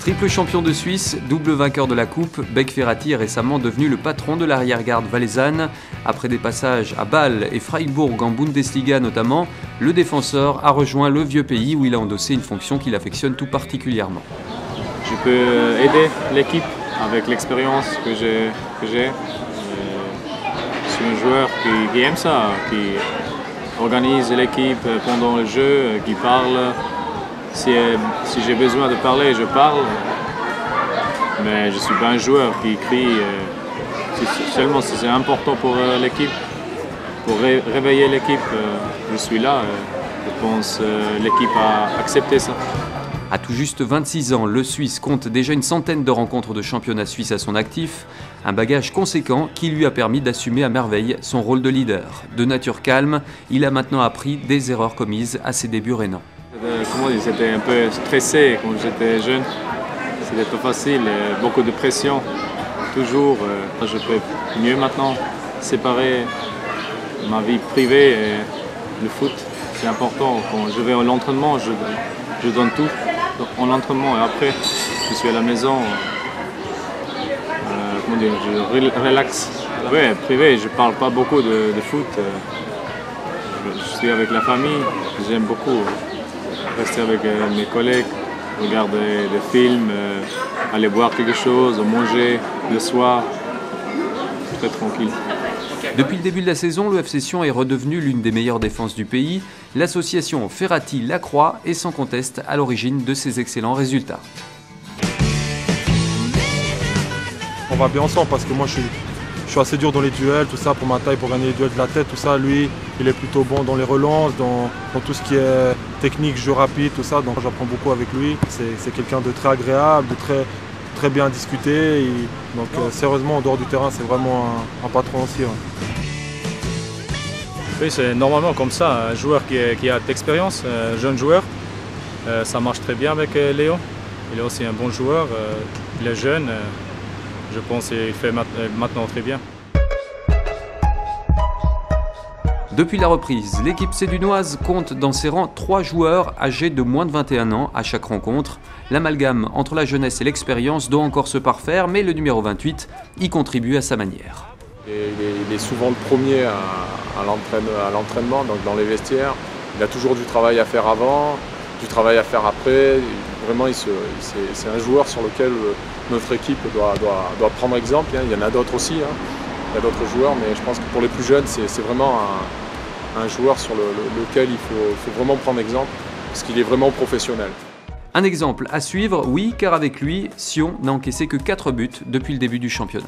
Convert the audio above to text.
Triple champion de Suisse, double vainqueur de la Coupe, Beck Ferrati est récemment devenu le patron de l'arrière-garde valaisanne. Après des passages à Bâle et Freiburg en Bundesliga notamment, le défenseur a rejoint le vieux pays où il a endossé une fonction qu'il affectionne tout particulièrement. Je peux aider l'équipe avec l'expérience que j'ai. Je suis un joueur qui aime ça, qui organise l'équipe pendant le jeu, qui parle. Si j'ai besoin de parler, je parle. Mais je ne suis pas un joueur qui crie. Seulement si c'est important pour l'équipe, pour réveiller l'équipe, je suis là. Je pense que l'équipe a accepté ça. À tout juste 26 ans, le Suisse compte déjà une centaine de rencontres de championnat suisse à son actif, un bagage conséquent qui lui a permis d'assumer à merveille son rôle de leader. De nature calme, il a maintenant appris des erreurs commises à ses débuts rénants. J'étais un peu stressé quand j'étais jeune, c'était pas facile, beaucoup de pression, toujours. Je peux mieux maintenant séparer ma vie privée et le foot. C'est important, quand je vais à l'entraînement, je donne tout en entraînement et après je suis à la maison, je relaxe. Oui, privé, je parle pas beaucoup de foot, je suis avec la famille, j'aime beaucoup rester avec mes collègues, regarder des films, aller boire quelque chose, manger le soir, très tranquille. Depuis le début de la saison, le FC Sion est redevenu l'une des meilleures défenses du pays. L'association Ferrati-Lacroix est sans conteste à l'origine de ces excellents résultats. On va bien ensemble parce que moi je suis assez dur dans les duels, tout ça, pour ma taille, pour gagner les duels de la tête, tout ça. Lui, il est plutôt bon dans les relances, dans tout ce qui est technique, jeu rapide, tout ça. Donc j'apprends beaucoup avec lui. C'est quelqu'un de très agréable, de très bien discuté. Donc sérieusement, en dehors du terrain, c'est vraiment un patron aussi. Ouais. Oui, c'est normalement comme ça, un joueur qui a d'expérience, un jeune joueur. Ça marche très bien avec Léo. Il est aussi un bon joueur, il est jeune. Je pense qu'il fait maintenant très bien. Depuis la reprise, l'équipe sédunoise compte dans ses rangs 3 joueurs âgés de moins de 21 ans à chaque rencontre. L'amalgame entre la jeunesse et l'expérience doit encore se parfaire, mais le numéro 28 y contribue à sa manière. Il est souvent le premier à l'entraînement, donc dans les vestiaires. Il a toujours du travail à faire avant, du travail à faire après. Vraiment, c'est un joueur sur lequel notre équipe doit prendre exemple. Il y en a d'autres aussi, il y a d'autres joueurs, mais je pense que pour les plus jeunes, c'est vraiment un joueur sur lequel il faut vraiment prendre exemple, parce qu'il est vraiment professionnel. Un exemple à suivre, oui, car avec lui, Sion n'a encaissé que 4 buts depuis le début du championnat.